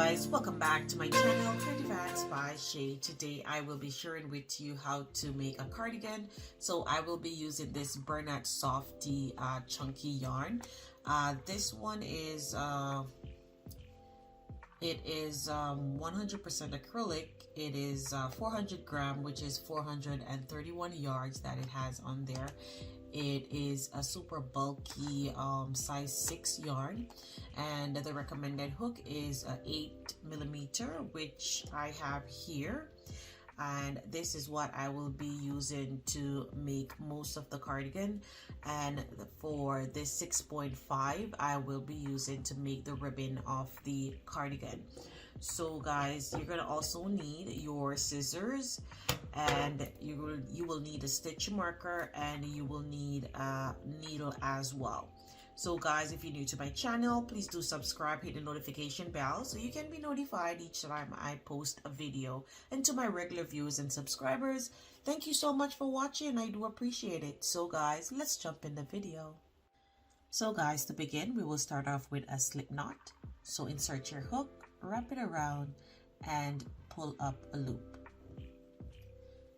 guys, welcome back to my channel, CARDIGAN by Shay. Today I will be sharing with you how to make a cardigan. So I will be using this Bernat Softee Chunky yarn. This one is 100% acrylic. It is 400 gram, which is 431 yards that it has on there. It is a super bulky size 6 yarn, and the recommended hook is a 8mm, which I have here. And this is what I will be using to make most of the cardigan. And for this 6.5, I will be using to make the ribbon of the cardigan. So guys, you're gonna also need your scissors, and you will need a stitch marker, and you will need a needle as well. So guys, if you're new to my channel, please do subscribe, hit the notification bell so you can be notified each time I post a video. And to my regular viewers and subscribers, thank you so much for watching. I do appreciate it. So guys, let's jump in the video. So guys, to begin, we will start off with a slip knot. So insert your hook, wrap it around, and pull up a loop.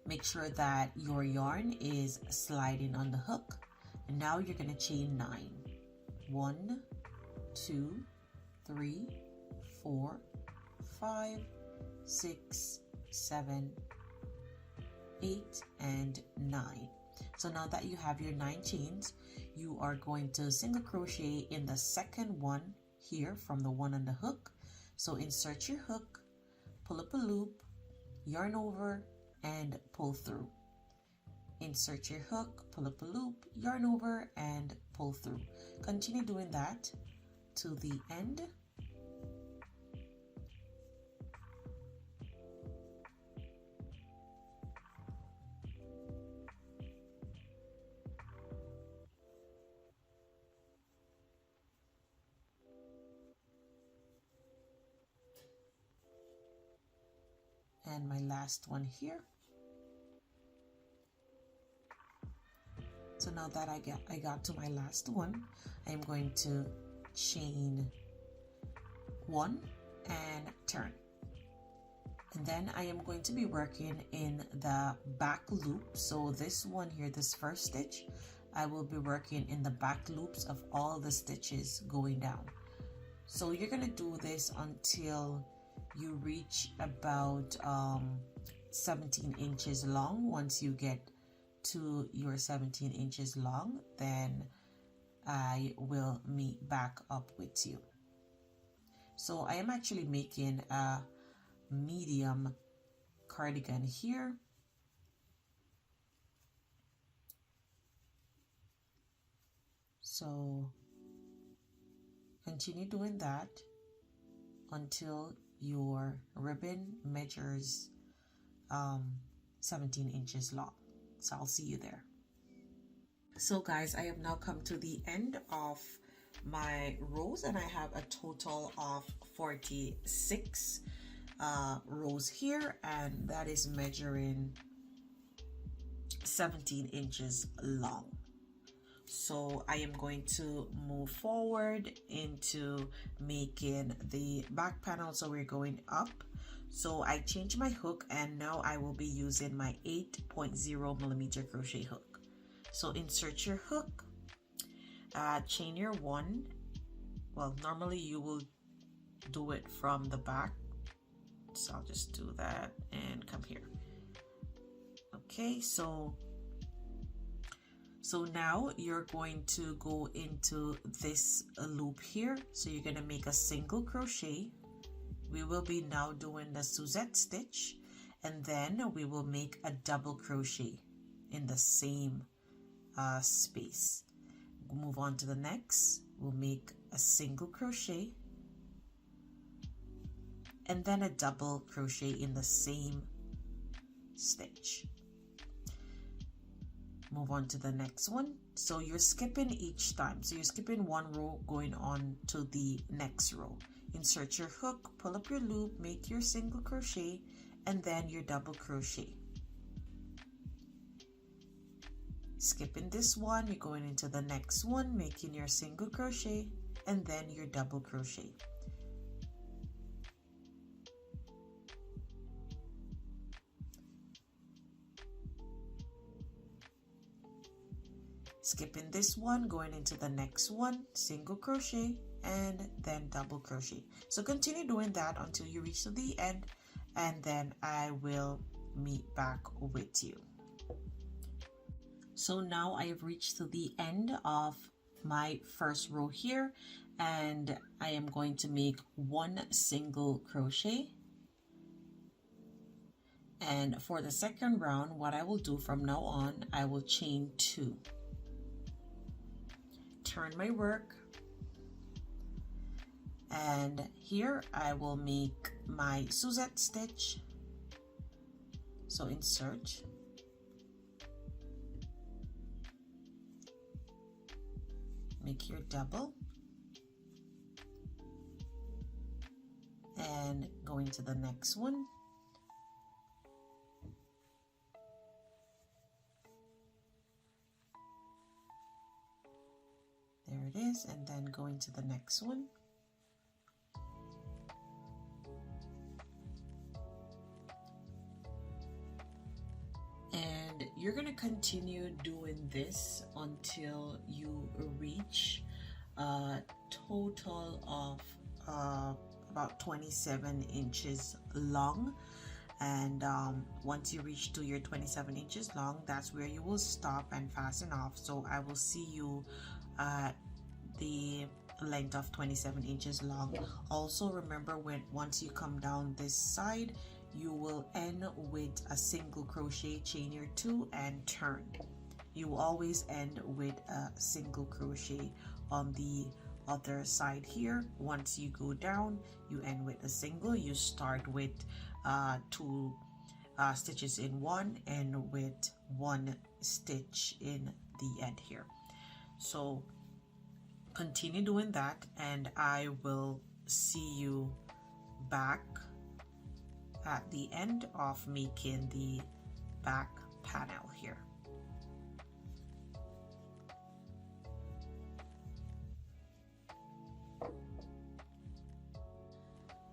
Make sure that your yarn is sliding on the hook. And now you're going to chain 9. 1, 2, 3, 4, 5, 6, 7, 8, and 9. So now that you have your 9 chains, you are going to single crochet in the second one here from the one on the hook. So insert your hook, pull up a loop, yarn over, and pull through. Insert your hook, pull up a loop, yarn over, and pull through. Continue doing that to the end. And my last one here. So now that I got to my last one, I'm going to chain 1 and turn. And then I am going to be working in the back loop. So this one here, this first stitch, I will be working in the back loops of all the stitches going down. So you're going to do this until you reach about 17 inches long. Once you get to your 17 inches long, then I will meet back up with you. So I am actually making a medium cardigan here. So continue doing that until your ribbon measures 17 inches long. So I'll see you there. So guys, I have now come to the end of my rows, and I have a total of 46 rows here, and that is measuring 17 inches long. So I am going to move forward into making the back panel. So we're going up. So I changed my hook, and now I will be using my 8.0mm crochet hook. So insert your hook, chain your 1. Well, normally you will do it from the back. So I'll just do that and come here. Okay, so now you're going to go into this loop here. So you're going to make a single crochet. We will be now doing the suzette stitch, and then we will make a double crochet in the same space. We'll move on to the next. We'll make a single crochet and then a double crochet in the same stitch. Move on to the next one. So you're skipping each time. So you're skipping one row going on to the next row. Insert your hook, pull up your loop, make your single crochet, and then your double crochet. Skipping this one, you're going into the next one, making your single crochet, and then your double crochet. skipping this one, going into the next one, single crochet, and then double crochet. So continue doing that until you reach to the end, and then I will meet back with you. So now I have reached to the end of my first row here, and I am going to make one single crochet. And for the second round, what I will do from now on, I will chain 2. Turn my work, and here I will make my suzette stitch. So insert, make your double, and go into the next one. There it is, and then go into the next one. And you're going to continue doing this until you reach a total of about 27 inches long. And once you reach to your 27 inches long, that's where you will stop and fasten off. So I will see you at the length of 27 inches long. Also remember, once you come down this side, you will end with a single crochet, chain your 2 and turn. You always end with a single crochet on the other side here. Once you go down, you end with a single. You start with 2 stitches in one and with 1 stitch in the end here. So continue doing that, and I will see you back at the end of making the back panel here.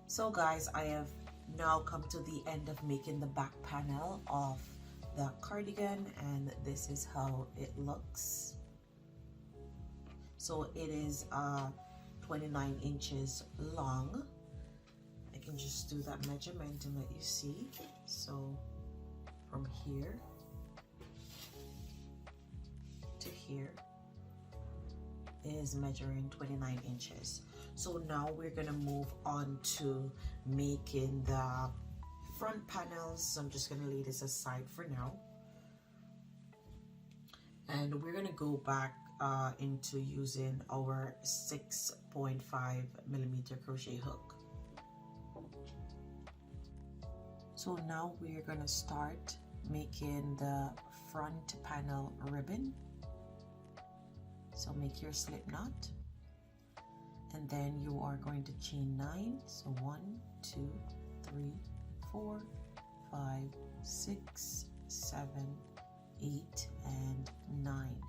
So guys, I have now come to the end of making the back panel of the cardigan, and this is how it looks. So it is 29 inches long. I can just do that measurement and let you see. So from here to here is measuring 29 inches. So now we're gonna move on to making the front panels. So I'm just gonna lay this aside for now, and we're gonna go back into using our 6.5mm crochet hook. So now we're gonna start making the front panel ribbon. So make your slip knot, and then you are going to chain 9. So 1, 2, 3, 4, 5, 6, 7, 8, and 9.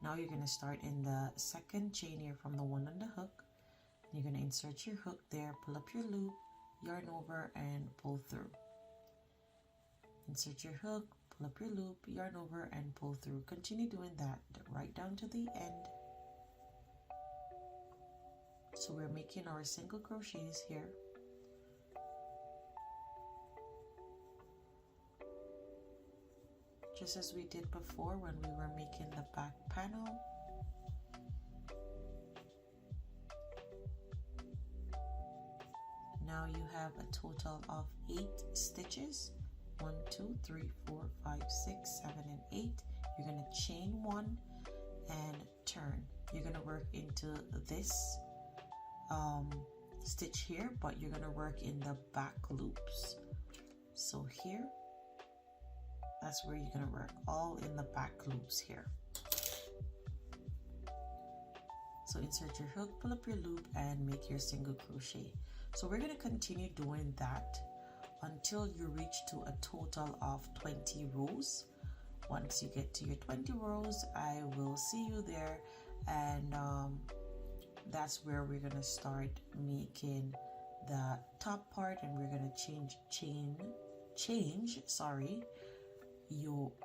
Now you're going to start in the second chain here from the one on the hook. You're going to insert your hook there, pull up your loop, yarn over, and pull through. Insert your hook, pull up your loop, yarn over, and pull through. Continue doing that right down to the end. So we're making our single crochets here. Just as we did before when we were making the back panel. Now you have a total of 8 stitches. 1, 2, 3, 4, 5, 6, 7, and 8. You're going to chain 1 and turn. You're going to work into this stitch here, but you're going to work in the back loops. So here, that's where you're going to work, all in the back loops here. So insert your hook, pull up your loop, and make your single crochet. So we're going to continue doing that until you reach to a total of 20 rows. Once you get to your 20 rows, I will see you there, and that's where we're going to start making the top part, and we're going to change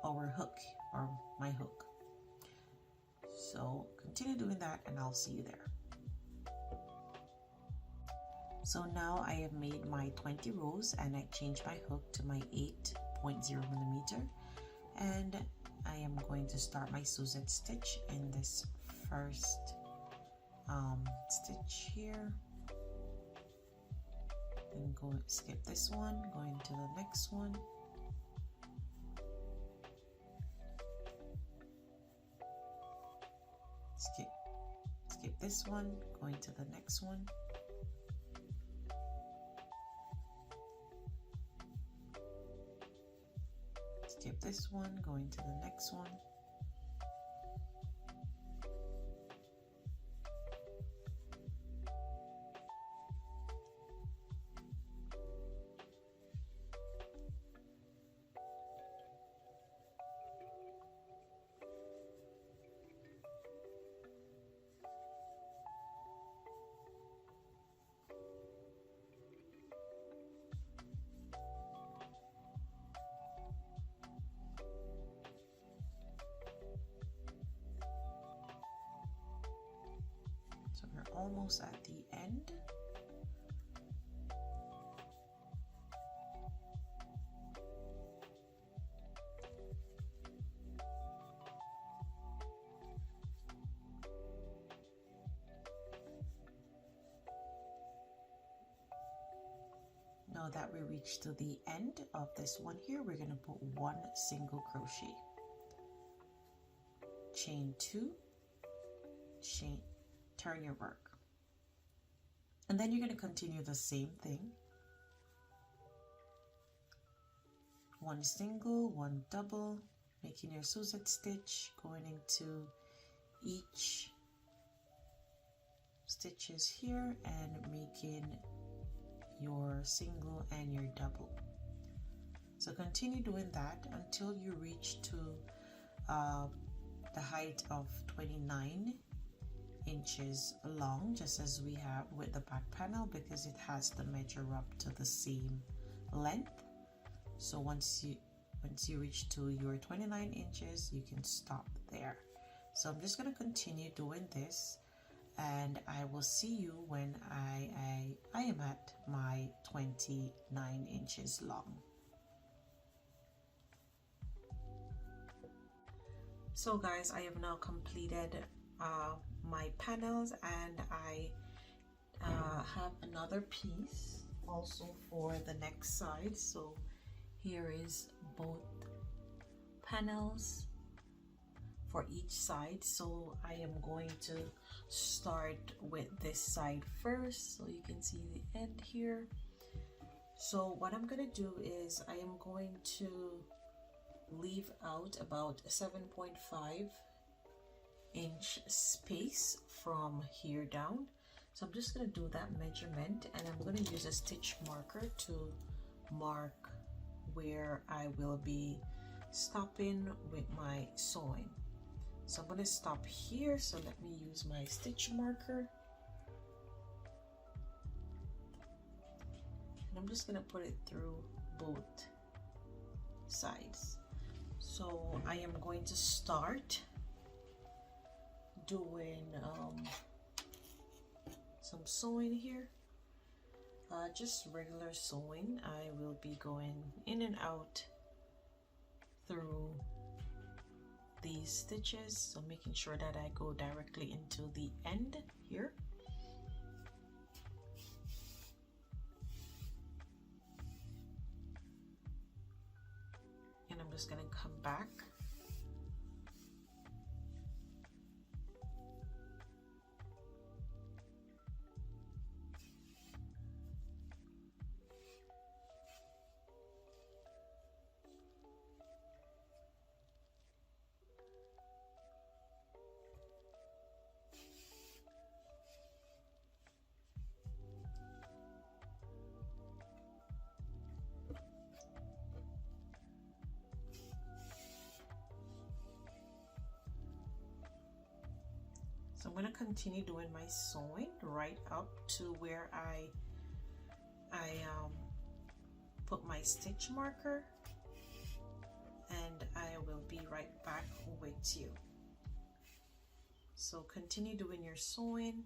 our hook, or my hook. So continue doing that and I'll see you there. So now I have made my 20 rows and I changed my hook to my 8.0 millimeter, and I am going to start my suzette stitch in this first stitch here, and go skip this one, going to the next one, skip this one, going to the next one, skip this one, going to the next one, so we're almost at the end. Now that we reached to the end of this one here, we're going to put one single crochet, chain 2, chain, turn your work, and then you're going to continue the same thing. One single, one double, making your suzette stitch, going into each stitches here and making your single and your double. So continue doing that until you reach to the height of 29 inches long, just as we have with the back panel, because it has to measure up to the same length. So once you reach to your 29 inches, you can stop there. So I'm just going to continue doing this, and I will see you when I am at my 29 inches long. So guys, I have now completed my panels, and I have another piece also for the next side. So here is both panels for each side. So I am going to start with this side first, so you can see the end here. So what I'm going to do is I am going to leave out about 7.5 inch space from here down. So I'm just going to do that measurement, and I'm going to use a stitch marker to mark where I will be stopping with my sewing. So I'm going to stop here, so let me use my stitch marker, and I'm just going to put it through both sides. So I am going to start doing some sewing here, just regular sewing. I will be going in and out through these stitches, so making sure that I go directly into the end here. And I'm just going to come back. So I'm going to continue doing my sewing right up to where I put my stitch marker, and I will be right back with you. So continue doing your sewing.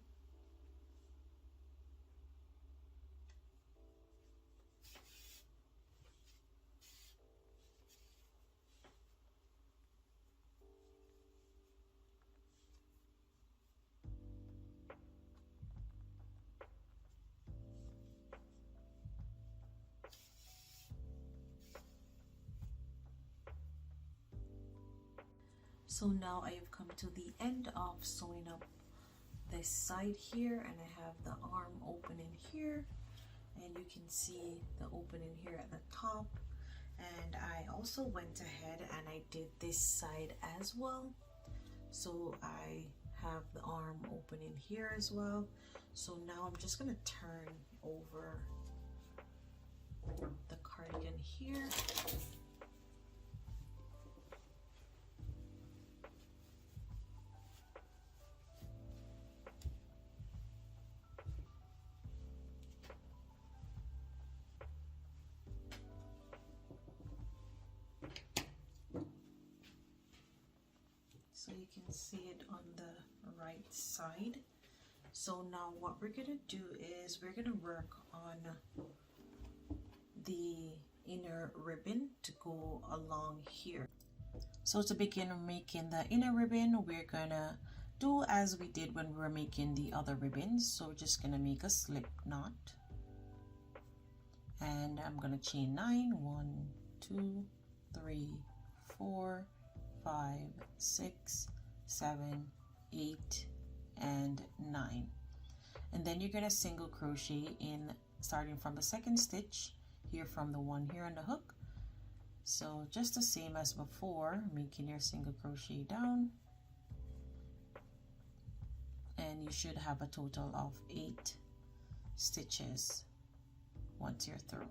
So now I have come to the end of sewing up this side here, and I have the arm opening here, and you can see the opening here at the top. And I also went ahead and I did this side as well. So I have the arm opening here as well. So now I'm just gonna turn over the cardigan here. So you can see it on the right side. So now what we're gonna do is we're gonna work on the inner ribbon to go along here. So to begin making the inner ribbon, we're gonna do as we did when we were making the other ribbons. So we're just gonna make a slip knot, and I'm gonna chain 9, 1, 2, 3, 4, 5, 6, 7, 8, and 9. And then you're gonna single crochet in, starting from the second stitch here, from the one here on the hook. So just the same as before, making your single crochet down, and you should have a total of 8 stitches once you're through.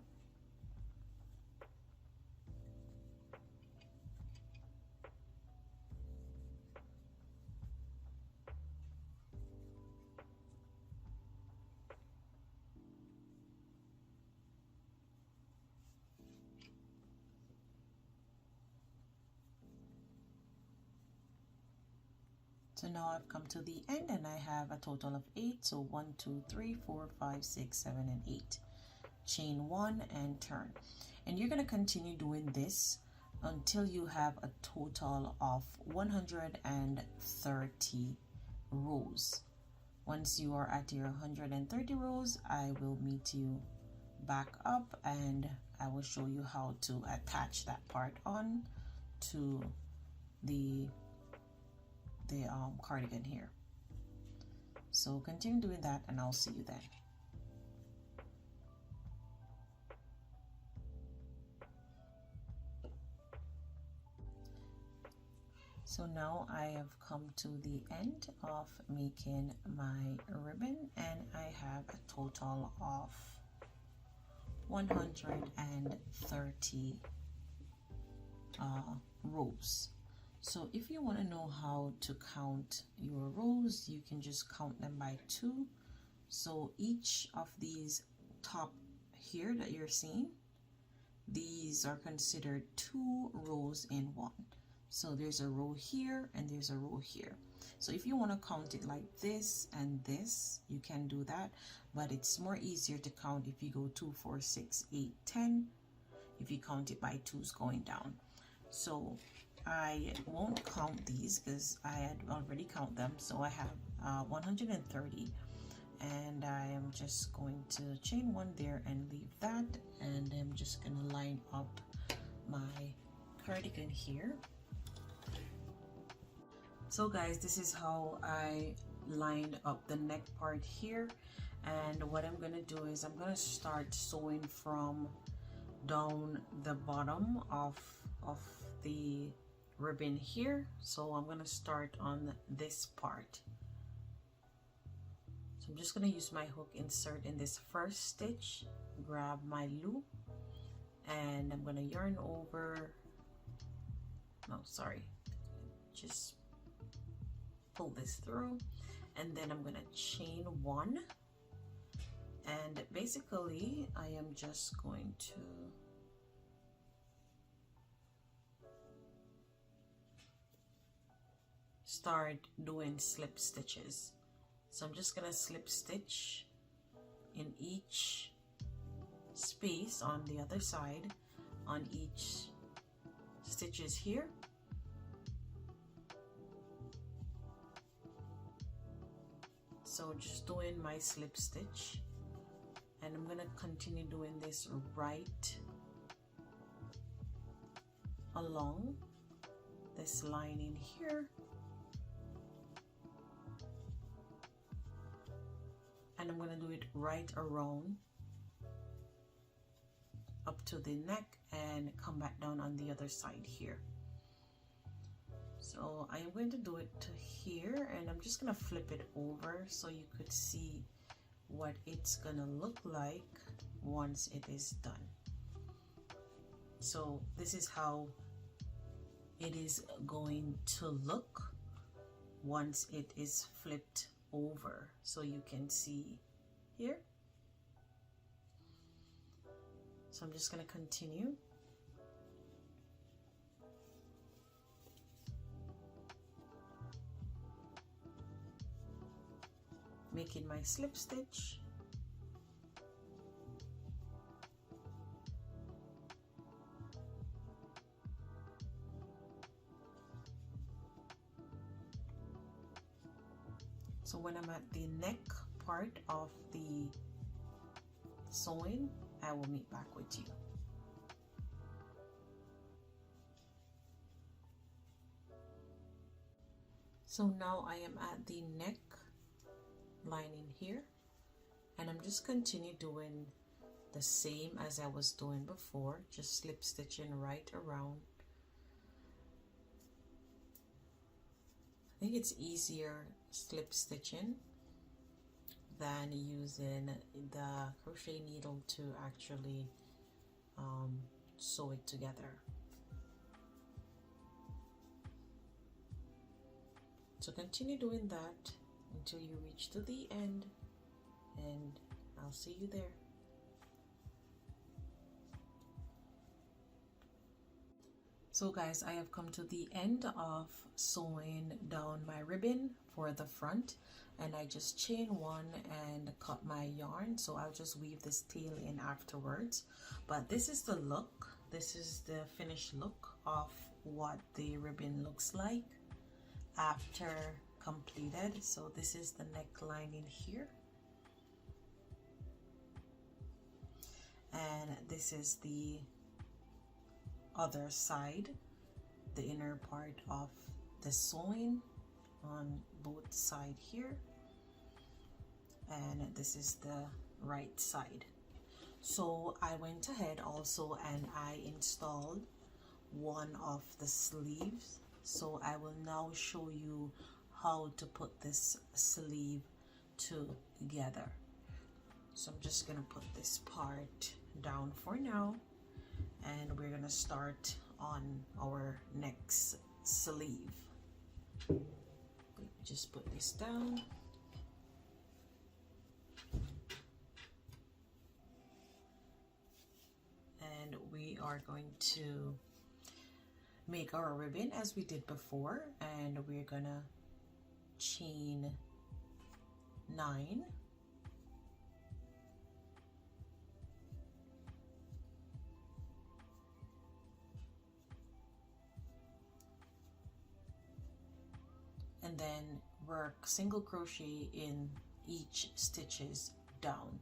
So now I've come to the end and I have a total of 8. So 1, 2, 3, 4, 5, 6, 7, and 8. Chain 1 and turn. And you're going to continue doing this until you have a total of 130 rows. Once you are at your 130 rows, I will meet you back up and I will show you how to attach that part on to the cardigan here. So continue doing that and I'll see you then. So now I have come to the end of making my ribbon and I have a total of 130 rows. So if you want to know how to count your rows, you can just count them by 2. So each of these top here that you're seeing, these are considered 2 rows in one. So there's a row here and there's a row here. So if you want to count it like this and this, you can do that, but it's more easier to count if you go 2, 4, 6, 8, 10. If you count it by 2s going down. So I won't count these because I had already count them. So I have 130, and I am just going to chain 1 there and leave that, and I'm just gonna line up my cardigan here. So guys, this is how I lined up the neck part here, and what I'm gonna do is I'm gonna start sewing from down the bottom of the ribbon here. So I'm gonna start on this part. So I'm just gonna use my hook, insert in this first stitch, grab my loop, and I'm gonna yarn over, no sorry, just pull this through, and then I'm gonna chain 1, and basically I am just going to start doing slip stitches. So I'm just gonna slip stitch in each space on the other side, on each stitches here. So just doing my slip stitch, and I'm gonna continue doing this right along this line in here, and I'm gonna do it right around up to the neck and come back down on the other side here. So I am going to do it to here, and I'm just gonna flip it over so you could see what it's gonna look like once it is done. So this is how it is going to look once it is flipped over, so you can see here. So I'm just going to continue. Making my slip stitch. So when I'm at the neck part of the sewing, I will meet back with you. So now I am at the neck lining here, and I'm just continue doing the same as I was doing before, just slip stitching right around. I think it's easier slip stitching than using the crochet needle to actually sew it together. So continue doing that until you reach to the end, and I'll see you there. So guys, I have come to the end of sewing down my ribbon for the front, and I just chain one and cut my yarn, so I'll just weave this tail in afterwards. But this is the look, this is the finished look of what the ribbon looks like after completed. So this is the neckline in here, and this is the other side, the inner part of the sewing on both side here, and this is the right side. So I went ahead also and I installed one of the sleeves, so I will now show you how to put this sleeve together. So I'm just gonna put this part down for now, and we're gonna start on our next sleeve. Just put this down, and we are going to make our ribbon as we did before, and we're gonna chain 9, and then work single crochet in each stitches down.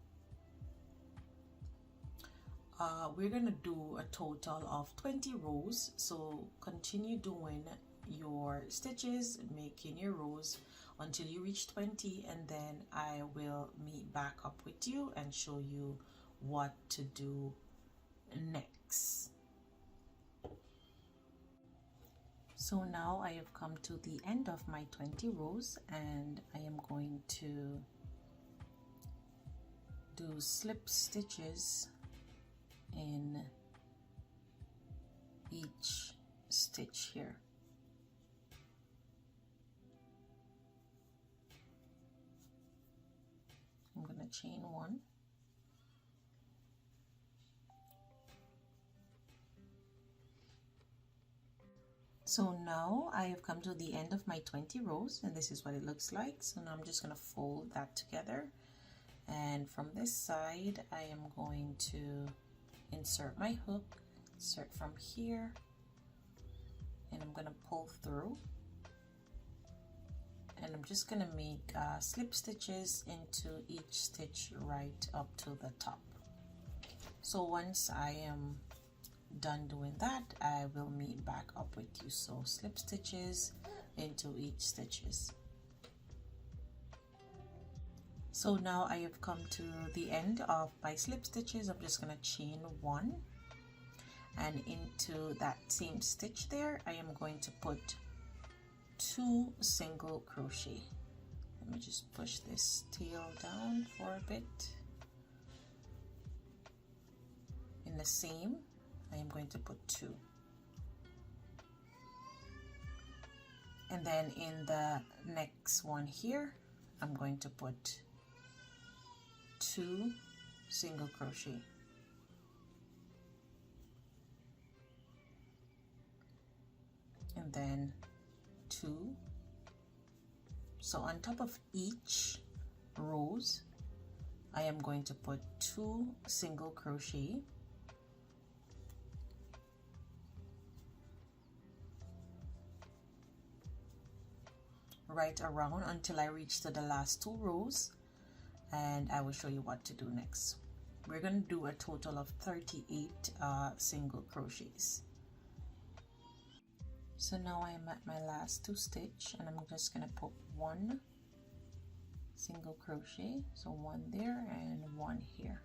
We're gonna do a total of 20 rows, so continue doing your stitches, making your rows until you reach 20, and then I will meet back up with you and show you what to do next. So now I have come to the end of my 20 rows, and I am going to do slip stitches in each stitch here. I'm going to chain 1, So now I have come to the end of my 20 rows, and this is what it looks like. So now I'm just going to fold that together, and from this side I am going to insert my hook, insert from here, and I'm going to pull through, and I'm just going to make slip stitches into each stitch right up to the top. So once I am done doing that, I will meet back up with you. So slip stitches into each stitches. So now I have come to the end of my slip stitches. I'm just going to chain one, and into that same stitch there I am going to put 2 single crochet. Let me just push this tail down for a bit. In the same, I am going to put 2, and then in the next one here I'm going to put 2 single crochet, and then 2. So on top of each rows I am going to put 2 single crochet, right around until I reach to the last 2 rows, and I will show you what to do next. We're going to do a total of 38 single crochets. So now I am at my last 2 stitch, and I'm just going to put 1 single crochet, so 1 there and 1 here,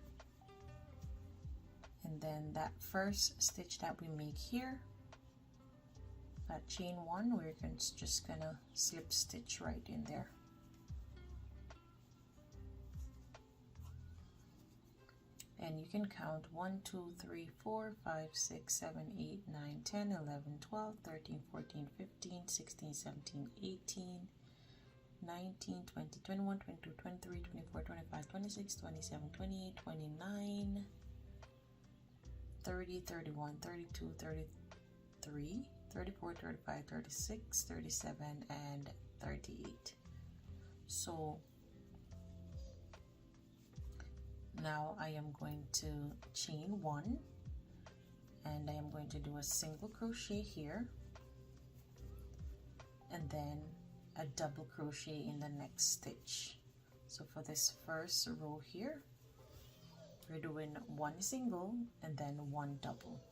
and then that first stitch that we make here, that chain 1, we're just gonna slip stitch right in there. And you can count 1, 2, 3, 4, 5, 6, 7, 8, 9, 10, 11, 12, 13, 14, 15, 16, 17, 18, 19, 20, 21, 22, 23, 24, 25, 26, 27, 28, 29, 30, 31, 32, 33, 34, 35, 36, 37, and 38. So now I am going to chain 1, and I am going to do a single crochet here, and then a double crochet in the next stitch. So for this first row here, we're doing 1 single and then 1 double.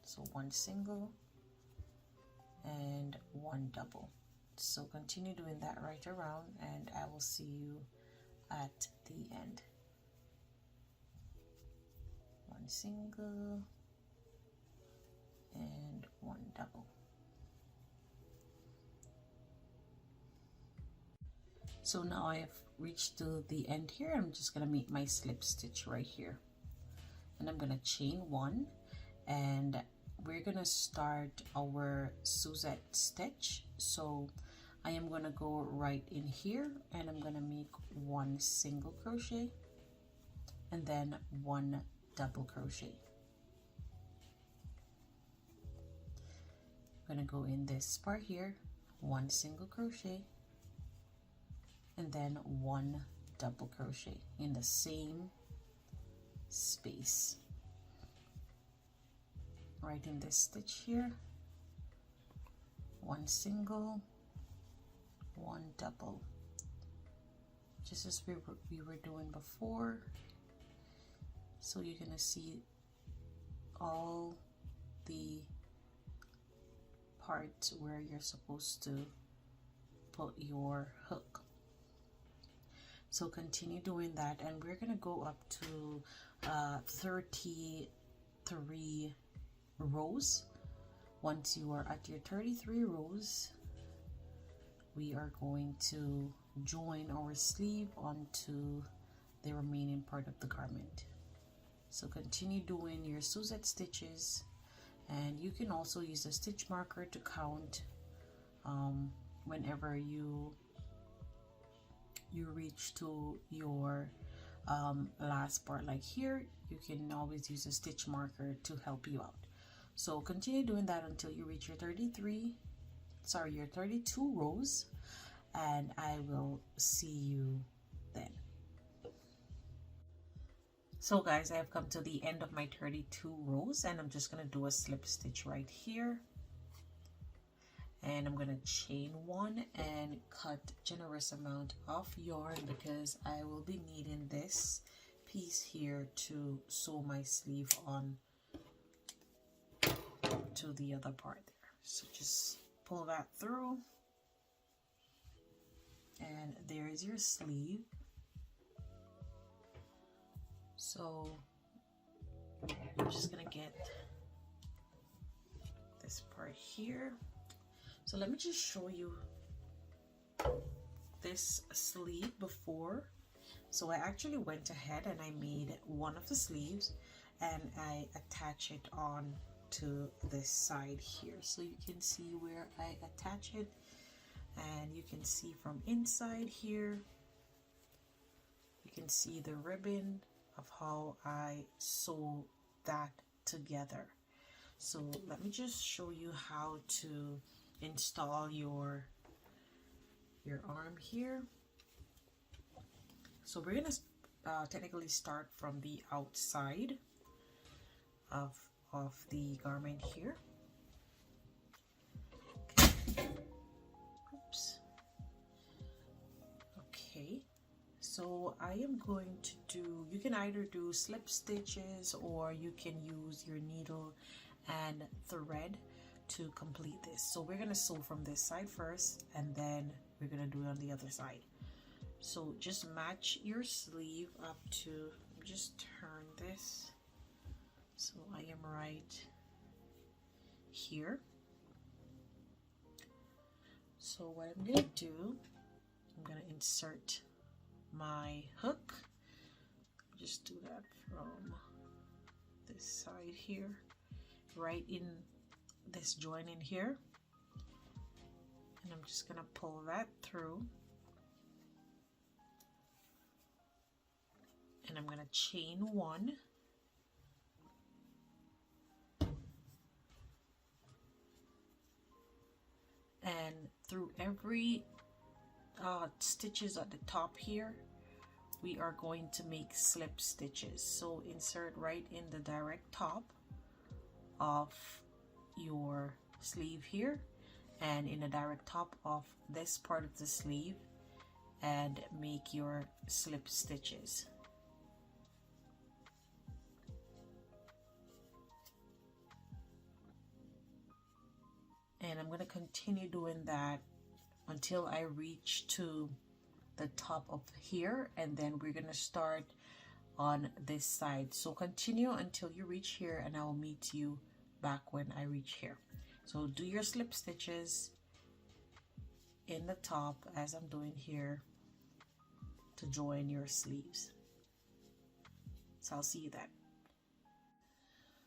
So 1 single and 1 double. So continue doing that right around, and I will see you at the end. 1 single and 1 double. So now I have reached to the end here. I'm just going to make my slip stitch right here, and I'm going to chain 1, and we're going to start our suzette stitch. So I am going to go right in here, and I'm going to make 1 single crochet and then 1 double crochet. I'm going to go in this part here, 1 single crochet and then 1 double crochet in the same space right in this stitch here. 1 single, 1 double, just as we were doing before. So you're gonna see all the parts where you're supposed to put your hook. So continue doing that, and we're gonna go up to 33 rows. Once you are at your 33 rows, we are going to join our sleeve onto the remaining part of the garment. So continue doing your suzette stitches, and you can also use a stitch marker to count whenever you reach to your last part. Like here, you can always use a stitch marker to help you out. So continue doing that until you reach your 33, your 32 rows, and I will see you then. So guys, I have come to the end of my 32 rows, and I'm just going to do a slip stitch right here, and I'm going to chain one and cut generous amount of yarn because I will be needing this piece here to sew my sleeve on to the other part there. So just pull that through, and there is your sleeve. So I'm just gonna get this part here. So let me just show you this sleeve before. So I actually went ahead and I made one of the sleeves and I attach it on to this side here. So you can see where I attach it, and you can see from inside here, you can see the ribbon of how I sew that together. So let me just show you how to install your arm here. So we're gonna technically start from the outside of the garment here. Okay. Oops. Okay, so I am going to do, you can either do slip stitches or you can use your needle and thread to complete this. So we're gonna sew from this side first, and then we're gonna do it on the other side. So just match your sleeve up to, just turn this so I am right here. So what I'm gonna do, I'm gonna insert my hook. Just do that from this side here, right in this joint in here, and I'm just gonna pull that through, and I'm gonna chain one, and through every stitches at the top here, we are going to make slip stitches. So insert right in the direct top of your sleeve here, and in the direct top of this part of the sleeve, and make your slip stitches. And I'm going to continue doing that until I reach to the top of here, and then we're going to start on this side. So continue until you reach here, and I will meet you back when I reach here. So do your slip stitches in the top as I'm doing here to join your sleeves. So I'll see you then.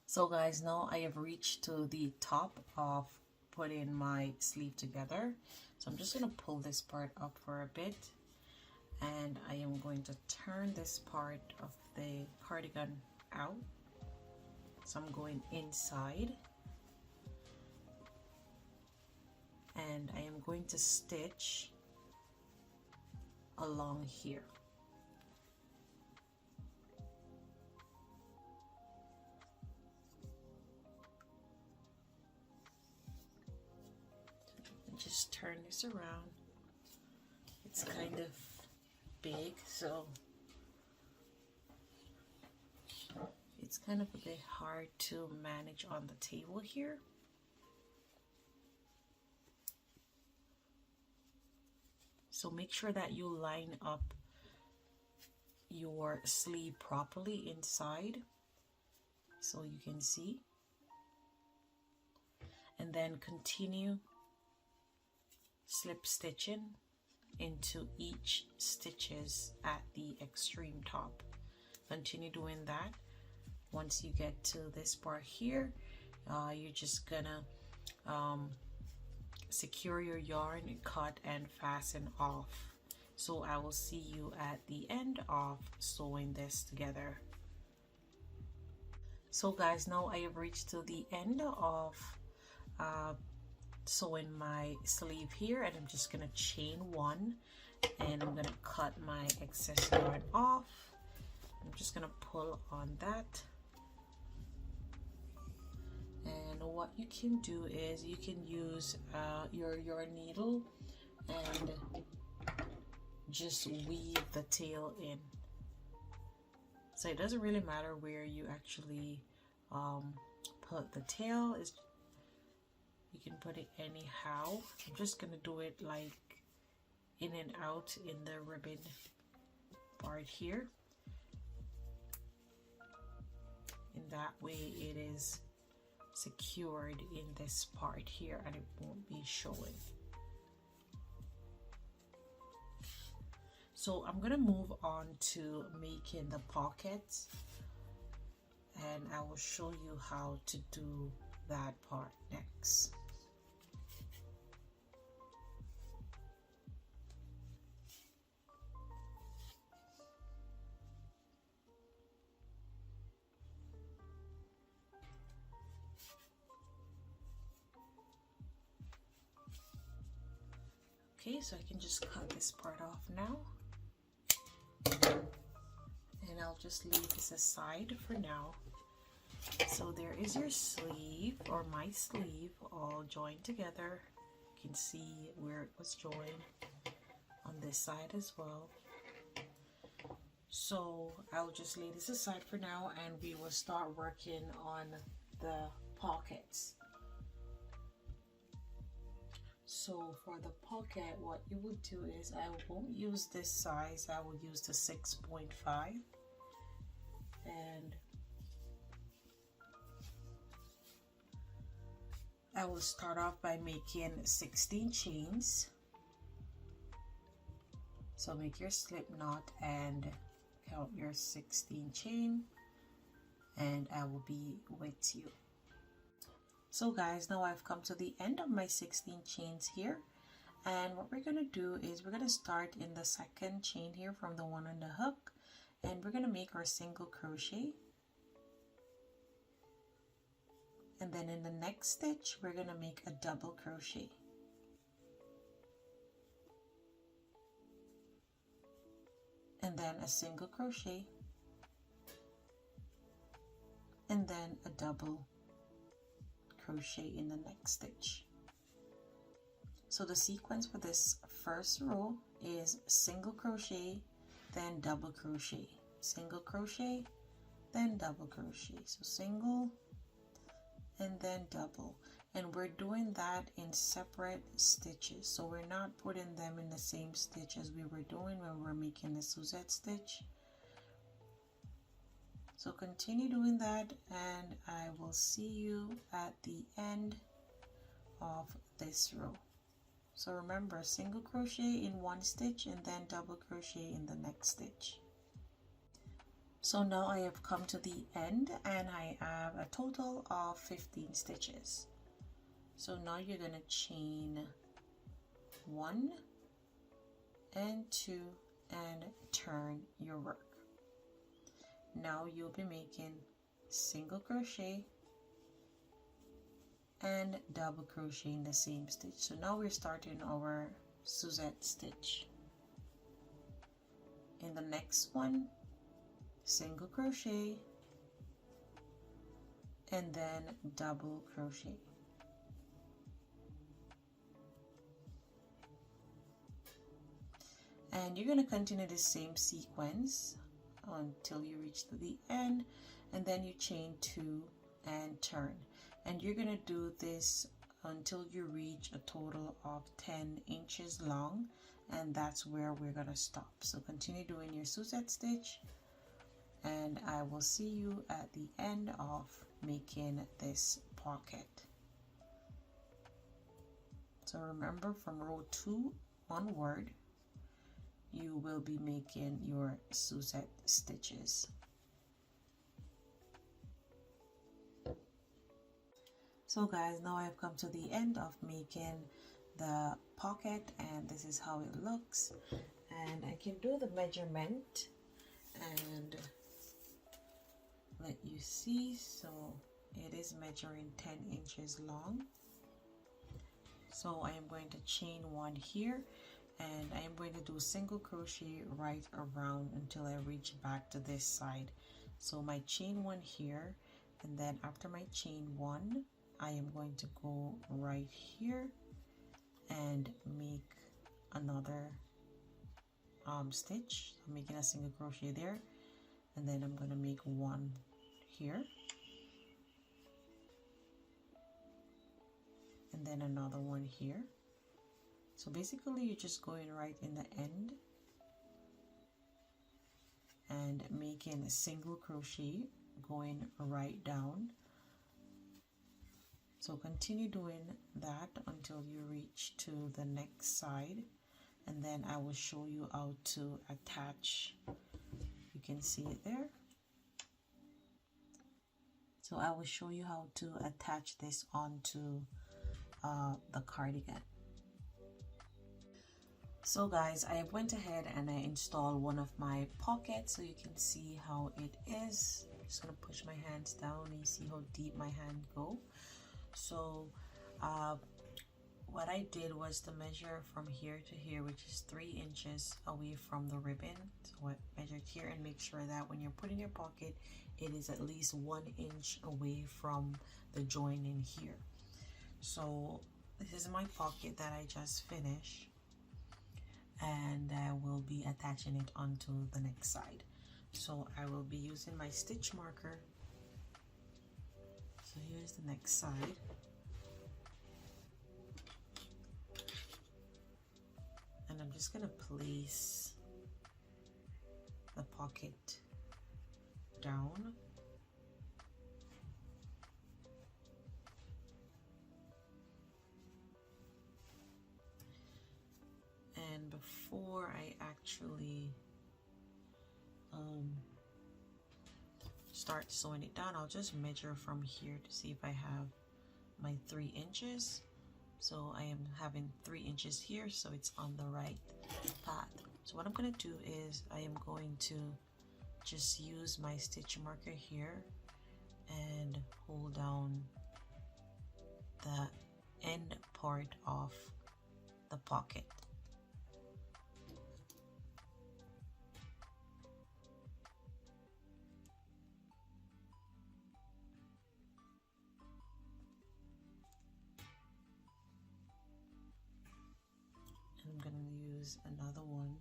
So guys, now I have reached to the top of putting my sleeve together. So I'm just going to pull this part up for a bit, and I am going to turn this part of the cardigan out. So I'm going inside, and I am going to stitch along here. Just turn this around. It's kind of big, so it's kind of a bit hard to manage on the table here. So make sure that you line up your sleeve properly inside so you can see, and then continue slip stitching into each stitches at the extreme top. Continue doing that. Once you get to this part here, you're just gonna secure your yarn, cut and fasten off. So I will see you at the end of sewing this together. So guys, now I have reached to the end of sewing my sleeve here, and I'm just gonna chain one, and I'm gonna cut my excess yarn off. I'm just gonna pull on that. And what you can do is you can use your needle and just weave the tail in. So it doesn't really matter where you actually put the tail. You can put it anyhow. I'm just gonna do it like in and out in the ribbon part here. In that way it is secured in this part here and it won't be showing. So I'm gonna move on to making the pockets, and I will show you how to do that part next. Okay, so I can just cut this part off now. And I'll just leave this aside for now. So there is your sleeve, or my sleeve, all joined together. You can see where it was joined on this side as well. So I'll just lay this aside for now, and we will start working on the pockets. So for the pocket, what you would do is, I won't use this size, I will use the 6.5, and I will start off by making 16 chains. So make your slip knot and count your 16 chain, and I will be with you. So guys, now I've come to the end of my 16 chains here, and what we're going to do is we're going to start in the second chain here from the one on the hook, and we're going to make our single crochet, and then in the next stitch we're going to make a double crochet, and then a single crochet, and then a double crochet in the next stitch. So the sequence for this first row is single crochet, then double crochet, single crochet, then double crochet. So single and then double, and we're doing that in separate stitches, so we're not putting them in the same stitch as we were doing when we were making the suzette stitch. So continue doing that, and I will see you at the end of this row. So remember, single crochet in one stitch and then double crochet in the next stitch. So now I have come to the end, and I have a total of 15 stitches. So now you're going to chain 1 and 2 and turn your work. Now you'll be making single crochet and double crochet in the same stitch. So now we're starting our suzette stitch. In the next one, single crochet and then double crochet. And you're going to continue the same sequence until you reach to the end, and then you chain 2 and turn, and you're going to do this until you reach a total of 10 inches long, and that's where we're going to stop. So continue doing your suzette stitch, and I will see you at the end of making this pocket. So remember, from row 2 onward you will be making your suzette stitches. So guys, now I've come to the end of making the pocket, and this is how it looks, and I can do the measurement and let you see. So it is measuring 10 inches long, So I am going to chain one here, and I am going to do single crochet right around until I reach back to this side. So my chain one here, and then after my chain one, I am going to go right here and make another stitch. I'm making a single crochet there, and then I'm going to make one here, and then another one here. So basically you're just going right in the end and making a single crochet going right down. So continue doing that until you reach to the next side, and then I will show you how to attach. You can see it there. So I will show you how to attach this onto the cardigan. So guys, I went ahead and I installed one of my pockets so you can see how it is. I'm just gonna push my hands down and you see how deep my hand go. So what I did was to measure from here to here, which is 3 inches away from the ribbon. So I measured here, and make sure that when you're putting your pocket, it is at least 1 inch away from the join in here. So this is my pocket that I just finished, and I will be attaching it onto the next side. So I will be using my stitch marker. So here's the next side. And I'm just gonna place the pocket down. And before I actually start sewing it down, I'll just measure from here to see if I have my 3 inches. So I am having 3 inches here, so it's on the right path. So what I'm going to do is I am going to just use my stitch marker here and hold down the end part of the pocket. I'm going to use another one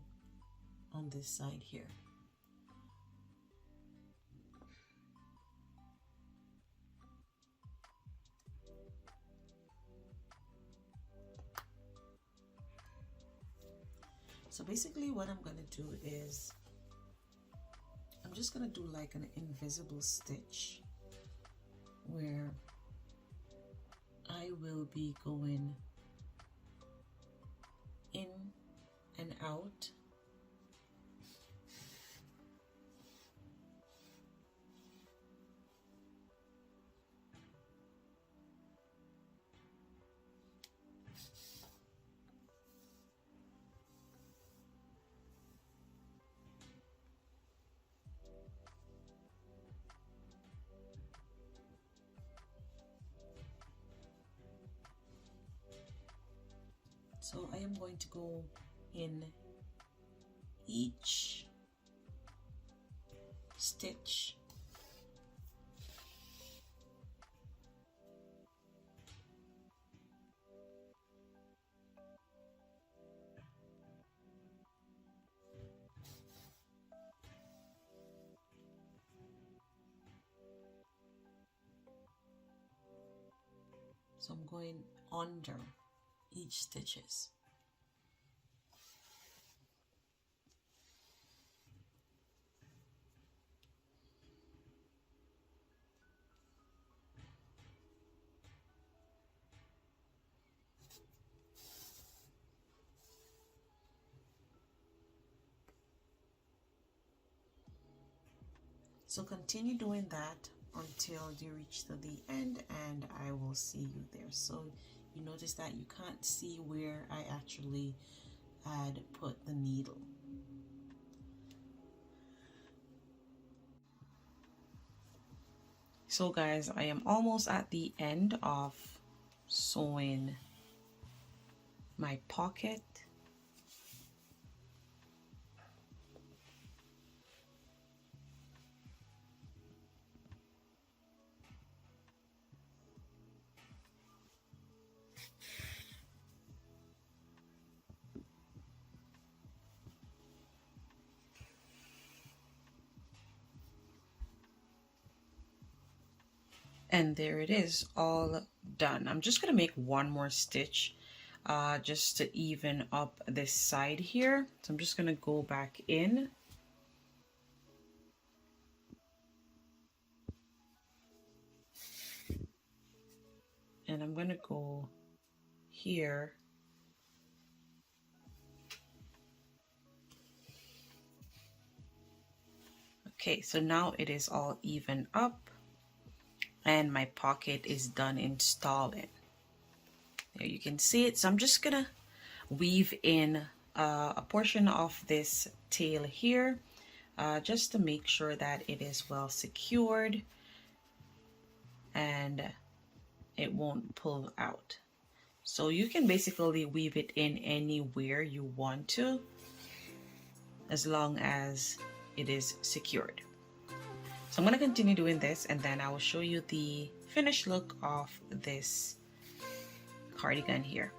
on this side here. So basically what I'm going to do is I'm just going to do like an invisible stitch where I will be going in and out. So I am going to go in each stitch. So I'm going under each stitches. So continue doing that until you reach to the end, and I will see you there. So you notice that you can't see where I actually had put the needle. So guys, I am almost at the end of sewing my pocket. And there it is, all done. I'm just gonna make one more stitch just to even up this side here. So I'm just gonna go back in. And I'm gonna go here. Okay, so now it is all even up and my pocket is done installing. There you can see it. So I'm just gonna weave in a portion of this tail here just to make sure that it is well secured and it won't pull out. So you can basically weave it in anywhere you want to, as long as it is secured. So I'm going to continue doing this, and then I will show you the finished look of this cardigan here.